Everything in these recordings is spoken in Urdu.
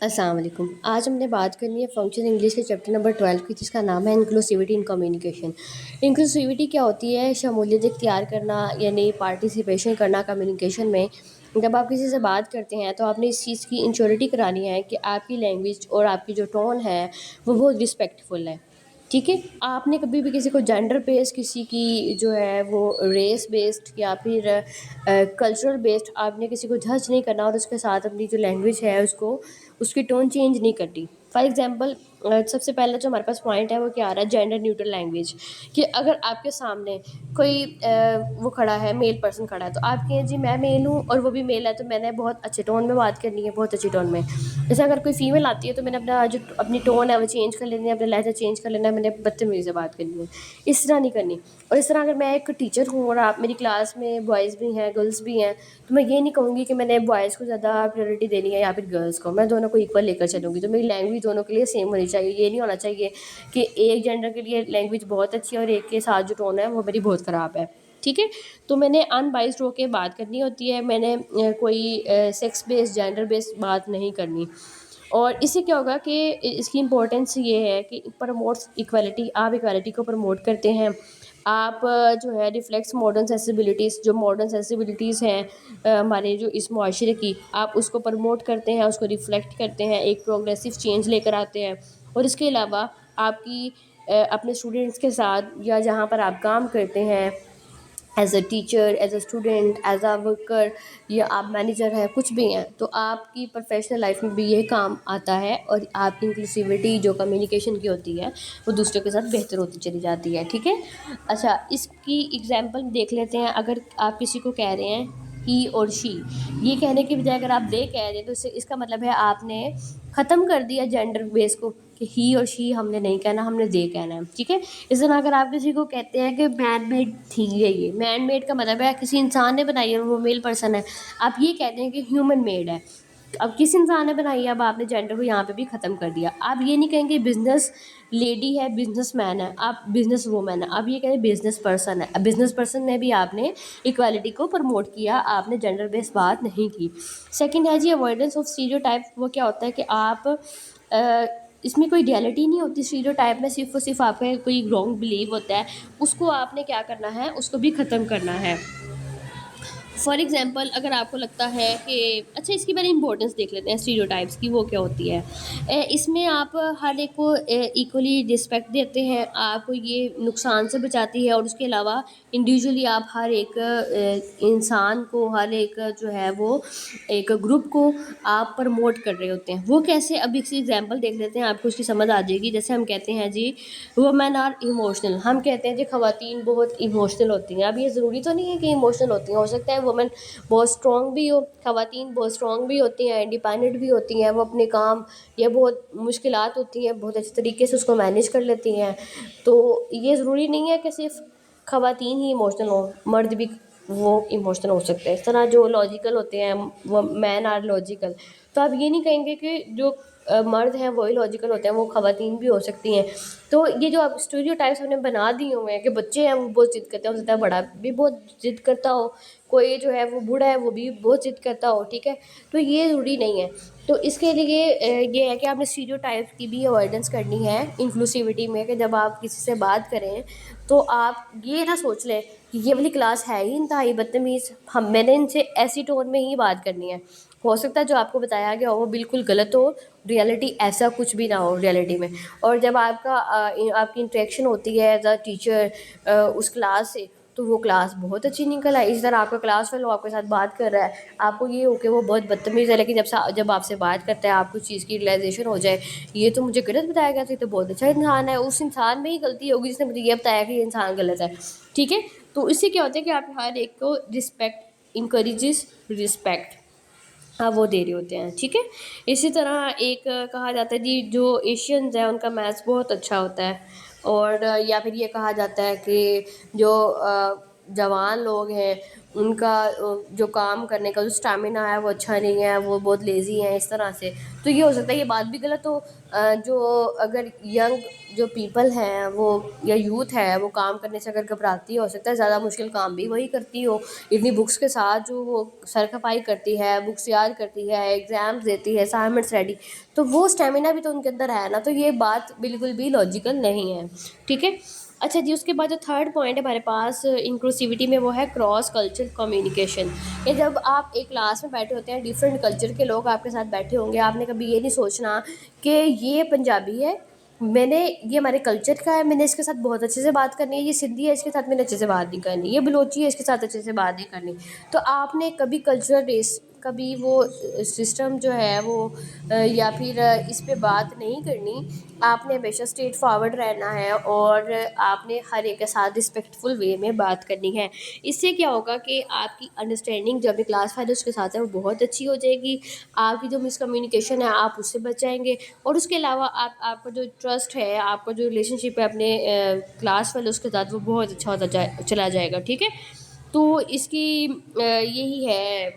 السلام علیکم. آج ہم نے بات کرنی ہے فنکشن انگلش کے چیپٹر نمبر 12 کی، جس کا نام ہے انکلوسیوٹی ان کمیونیکیشن. انکلوسیوٹی کیا ہوتی ہے؟ شمولیت اختیار کرنا، یعنی پارٹیسپیشن کرنا کمیونیکیشن میں. جب آپ کسی سے بات کرتے ہیں تو آپ نے اس چیز کی انشورٹی کرانی ہے کہ آپ کی لینگویج اور آپ کی جو ٹون ہے وہ بہت رسپیکٹفل ہے. ٹھیک ہے. آپ نے کبھی بھی کسی کو جینڈر بیس، کسی کی جو ہے وہ ریس بیسڈ یا پھر کلچرل بیسڈ، آپ نے کسی کو جج نہیں کرنا اور اس کے ساتھ اپنی جو لینگویج ہے اس کی ٹون چینج نہیں کرنی. فار ایگزامپل، سب سے پہلے جو ہمارے پاس پوائنٹ ہے وہ کیا آ رہا ہے؟ Gender neutral language. کہ اگر آپ کے سامنے کوئی وہ کھڑا ہے، میل پرسن کھڑا ہے، تو آپ کہیں جی میں میل ہوں اور وہ بھی میل ہے، تو میں نے بہت اچھے ٹون میں بات کرنی ہے، بہت اچھی ٹون میں. جیسے اگر کوئی فیمیل آتی ہے تو میں نے اپنی ٹون ہے وہ چینج کر لینی ہے، اپنا لہجہ چینج کر لینا ہے، میں نے بدتمیزی سے بات کرنی ہے. اس طرح نہیں کرنی. اور اس طرح اگر میں ایک ٹیچر ہوں اور آپ میری کلاس میں بوائز بھی ہیں گرلس بھی ہیں، تو میں یہ نہیں کہوں گی کہ میں نے بوائز کو زیادہ پریورٹی دینی ہے یا پھر گرلس کو. میں دونوں کو ایکول لے کر چلوں گی. تو میری لینگویج دونوں کے لیے سیم ہونی چاہیے. یہ نہیں ہونا چاہیے کہ ایک جینڈر کے لیے لینگویج بہت اچھی ہے اور ایک کے ساتھ جو ٹون ہے وہ میری بہت خراب ہے. ٹھیک ہے. تو میں نے ان بائسڈ ہو کے بات کرنی ہوتی ہے. میں نے کوئی سیکس بیس، جینڈر بیس بات نہیں کرنی. اور اس سے کیا ہوگا کہ اس کی امپورٹنس یہ ہے کہ پروموٹس ایکویلٹی. آپ ایکویلٹی کو پروموٹ کرتے ہیں. آپ جو ہے ریفلیکس ماڈرن سینسیبلٹیز، جو ماڈرن سینسیبلٹیز ہیں ہمارے جو اس معاشرے کی، آپ اس کو پروموٹ کرتے ہیں، اس کو ریفلیکٹ کرتے ہیں، ایک پروگریسو چینج لے کر آتے ہیں. اور اس کے علاوہ آپ کی اپنے اسٹوڈنٹس کے ساتھ یا جہاں پر آپ کام کرتے ہیں، as a teacher, as a student, as a worker, یا آپ مینیجر ہیں، کچھ بھی ہیں، تو آپ کی پروفیشنل لائف میں بھی یہ کام آتا ہے. اور آپ کی انکلوسیوٹی جو کمیونیکیشن کی ہوتی ہے وہ دوسروں کے ساتھ بہتر ہوتی چلی جاتی ہے. ٹھیک ہے. اچھا، اس کی ایگزامپل دیکھ لیتے ہیں. اگر آپ کسی کو کہہ رہے ہیں ہی اور شی، یہ کہنے کی بجائے اگر آپ دے کہہ رہے ہیں تو اس کا مطلب ہے آپ نے ختم کر دیا جینڈر بیس کو، کہ ہی اور شی ہم نے نہیں کہنا، ہم نے دے کہنا ہے. ٹھیک ہے. اس طرح اگر آپ کسی کو کہتے ہیں کہ مین میڈ تھنگ ہے، یہ مین میڈ کا مطلب ہے کسی انسان نے بنائی ہے، وہ میل پرسن ہے. آپ یہ کہتے ہیں کہ ہیومن میڈ ہے. اب کس انسان نے بنائی ہے؟ اب آپ نے جینڈر کو یہاں پہ بھی ختم کر دیا. آپ یہ نہیں کہیں گے بزنس لیڈی ہے، بزنس مین ہے، آپ بزنس وومن ہے. آپ یہ کہیں بزنس پرسن ہے. اب بزنس پرسن میں بھی آپ نے ایکوالٹی کو پروموٹ کیا، آپ نے جینڈر بیس بات نہیں کی. سیکنڈ ہے جی اوائڈنس آف اسٹیریوٹائپ. وہ کیا ہوتا ہے کہ آپ اس میں کوئی ریئلٹی نہیں ہوتی اسٹیریوٹائپ میں، صرف اور صرف آپ کا کوئی رانگ بلیو ہوتا ہے، اس کو آپ نے کیا کرنا ہے؟ اس کو بھی ختم کرنا ہے. فار ایگزامپل، اگر آپ کو لگتا ہے کہ اچھا، اس کی پہلے امپورٹنس دیکھ لیتے ہیں اسٹیریوٹائپس کی. وہ کیا ہوتی ہے؟ اس میں آپ ہر ایک کو ایکولی رسپیکٹ دیتے ہیں، آپ کو یہ نقصان سے بچاتی ہے. اور اس کے علاوہ انڈیویجولی آپ ہر ایک انسان کو، ہر ایک جو ہے وہ ایک گروپ کو آپ پروموٹ کر رہے ہوتے ہیں. وہ کیسے؟ اب اس کی ایگزامپل دیکھ لیتے ہیں، آپ کو اس کی سمجھ آ جائے گی. جیسے ہم کہتے ہیں جی وومین آر ایموشنل. ہم کہتے ہیں جی خواتین بہت ایموشنل ہوتی ہیں. اب یہ ضروری تو نہیں ہے کہ ایموشنل ہوتی ہیں، ہو سکتا ہے وومن بہت اسٹرانگ بھی ہو. خواتین بہت اسٹرانگ بھی ہوتی ہیں، انڈیپینڈنٹ بھی ہوتی ہیں، وہ اپنے کام یا بہت مشکلات ہوتی ہیں بہت اچھے طریقے سے اس کو مینیج کر لیتی ہیں. تو یہ ضروری نہیں ہے کہ صرف خواتین ہی ایموشنل ہوں، مرد بھی وہ ایموشنل ہو سکتے ہیں. اس طرح جو لاجیکل ہوتے ہیں، وہ مین آر لاجیکل. تو آپ یہ نہیں کہیں گے کہ جو مرد ہیں وہی لاجیکل ہوتے ہیں، وہ خواتین بھی ہو سکتی ہیں. تو یہ جو آپ اسٹیریوٹائپس ہم نے بنا دیے ہوئے ہیں کہ بچے ہیں وہ بہت ضد کرتے ہیں، ہو سکتا ہے بڑا بھی بہت ضد کرتا ہو، کوئی جو ہے وہ بوڑھا ہے وہ بھی بہت ضد کرتا ہو. ٹھیک ہے. تو یہ ضروری نہیں ہے. تو اس کے لیے یہ ہے کہ آپ نے اسٹیریوٹائپ کی بھی اوائڈنس کرنی ہے انکلوسیوٹی میں. کہ جب آپ کسی سے بات کریں تو آپ یہ نہ سوچ لیں کہ یہ والی کلاس ہے ہی انتہائی بدتمیز، میں نے ان سے ایسی ٹون میں ہی بات کرنی ہے. ہو سکتا ہے جو آپ کو بتایا گیا ہو وہ بالکل غلط ہو، ریئلٹی ایسا کچھ بھی نہ ہو ریئلٹی میں. اور جب آپ کی انٹریکشن ہوتی ہے ایز اے ٹیچر اس کلاس سے، تو وہ کلاس بہت اچھی نکل آئے. اس طرح آپ کا کلاس فیلو آپ کے ساتھ بات کر رہا ہے، آپ کو یہ ہو کہ وہ بہت بدتمیز ہے، لیکن جب آپ سے بات کرتا ہے آپ کو چیز کی ریئلائزیشن ہو جائے، یہ تو مجھے غلط بتایا گیا تھا، یہ تو بہت اچھا انسان ہے. اس انسان میں ہی غلطی ہوگی جس نے مجھے یہ بتایا کہ یہ انسان غلط ہے. ٹھیک ہے. تو اس سے کیا ہوتا ہے کہ آپ ہر ایک کو رسپیکٹ انکریجز رسپیکٹ آپ وہ دے رہے ہوتے ہیں. ٹھیک ہے. اسی طرح ایک کہا جاتا ہے جی جو ایشینز ہیں ان کا میتھس بہت اچھا ہوتا ہے. اور یا پھر یہ کہا جاتا ہے کہ جو جوان لوگ ہیں ان کا جو کام کرنے کا جو اسٹیمنا ہے وہ اچھا نہیں ہے، وہ بہت لیزی ہیں اس طرح سے، تو یہ ہو سکتا ہے یہ بات بھی غلط ہو۔ جو اگر ینگ جو پیپل ہیں وہ یا یوتھ ہے وہ کام کرنے سے اگر گھبراتی ہو سکتا ہے زیادہ مشکل کام بھی وہی کرتی ہو، اتنی بکس کے ساتھ جو وہ سر کھپائی کرتی ہے، بکس یاد کرتی ہے، ایگزامس دیتی ہے، اسائنمنٹس ریڈی، تو وہ اسٹیمنا بھی تو ان کے اندر ہے نا، تو یہ بات بالکل بھی لاجیکل نہیں ہے، ٹھیک ہے۔ اچھا جی، اس کے بعد جو تھرڈ پوائنٹ ہے ہمارے پاس انکلوسیوٹی میں وہ ہے کراس کلچر کمیونیکیشن، کہ جب آپ ایک کلاس میں بیٹھے ہوتے ہیں، ڈفرینٹ کلچر کے لوگ آپ کے ساتھ بیٹھے ہوں گے، آپ نے کبھی یہ نہیں سوچنا کہ یہ پنجابی ہے، یہ ہمارے کلچر کا ہے، میں نے اس کے ساتھ بہت اچھے سے بات کرنی ہے، یہ سندھی ہے اس کے ساتھ میں نے اچھے سے بات نہیں کرنی، یہ بلوچی ہے اس کے ساتھ اچھے سے بات نہیں کرنی، تو آپ نے کبھی کلچرل ریس کبھی وہ سسٹم جو ہے وہ یا پھر اس پہ بات نہیں کرنی، آپ نے ہمیشہ اسٹریٹ فارورڈ رہنا ہے اور آپ نے ہر ایک کے ساتھ رسپیکٹفل وے میں بات کرنی ہے۔ اس سے کیا ہوگا کہ آپ کی انڈرسٹینڈنگ جو اپنے کلاس فیلوز کے ساتھ ہے وہ بہت اچھی ہو جائے گی، آپ کی جو مس کمیونیکیشن ہے آپ اس سے بچ جائیں گے، اور اس کے علاوہ آپ کا جو ٹرسٹ ہے، آپ کا جو ریلیشن شپ ہے اپنے کلاس فیلوز کے ساتھ وہ بہت اچھا ہوتا چلا جائے گا، ٹھیک ہے۔ تو اس کی یہی ہے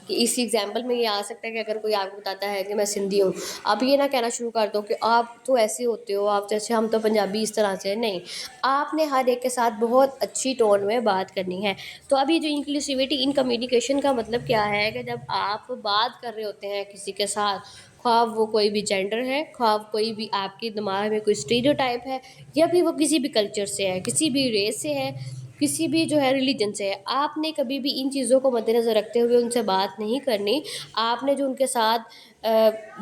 کہ اس ایگزامپل میں یہ آ سکتا ہے کہ اگر کوئی آپ کو بتاتا ہے کہ میں سندھی ہوں، آپ یہ نہ کہنا شروع کر دو کہ آپ تو ایسے ہوتے ہو، آپ جیسے ہم تو پنجابی اس طرح سے، نہیں، آپ نے ہر ایک کے ساتھ بہت اچھی ٹون میں بات کرنی ہے۔ تو اب یہ جو انکلوسیوٹی ان کمیونیکیشن کا مطلب کیا ہے کہ جب آپ بات کر رہے ہوتے ہیں کسی کے ساتھ، خواہ وہ کوئی بھی جینڈر ہے، خواہ کوئی بھی آپ کے دماغ میں کوئی اسٹیریوٹائپ ہے، یا پھر وہ کسی بھی کلچر سے ہے، کسی بھی ریس سے ہے، کسی بھی جو ہے ریلیجن سے ہے، آپ نے کبھی بھی ان چیزوں کو مد نظر رکھتے ہوئے ان سے بات نہیں کرنی۔ آپ نے جو ان کے ساتھ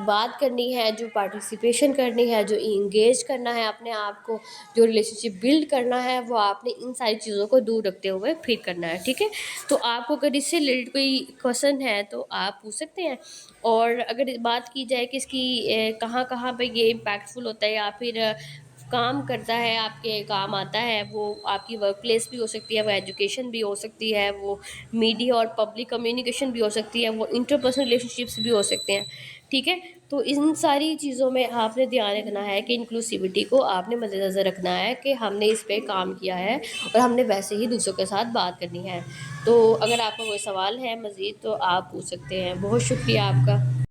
بات کرنی ہے، جو پارٹیسپیشن کرنی ہے، جو انگیج کرنا ہے اپنے آپ کو، جو ریلیشن شپ بلڈ کرنا ہے، وہ آپ نے ان ساری چیزوں کو دور رکھتے ہوئے پھر کرنا ہے، ٹھیک ہے۔ تو آپ کو اگر اس سے ریلیٹڈ کوئی کوشچن ہے تو آپ پوچھ سکتے ہیں، اور اگر بات کی جائے کہ اس کی کہاں کہاں پہ یہ امپیکٹفل ہوتا ہے یا پھر کام کرتا ہے، آپ کے کام آتا ہے، وہ آپ کی ورک پلیس بھی ہو سکتی ہے، وہ ایجوکیشن بھی ہو سکتی ہے، وہ میڈیا اور پبلک کمیونیکیشن بھی ہو سکتی ہے، وہ انٹرپرسنل ریلیشن شپس بھی ہو سکتے ہیں، ٹھیک ہے۔ تو ان ساری چیزوں میں آپ نے دھیان رکھنا ہے کہ انکلوسیوٹی کو آپ نے مد نظر رکھنا ہے کہ ہم نے اس پہ کام کیا ہے اور ہم نے ویسے ہی دوسروں کے ساتھ بات کرنی ہے۔ تو اگر آپ کو کوئی سوال ہے مزید تو آپ پوچھ سکتے ہیں۔ بہت شکریہ آپ کا۔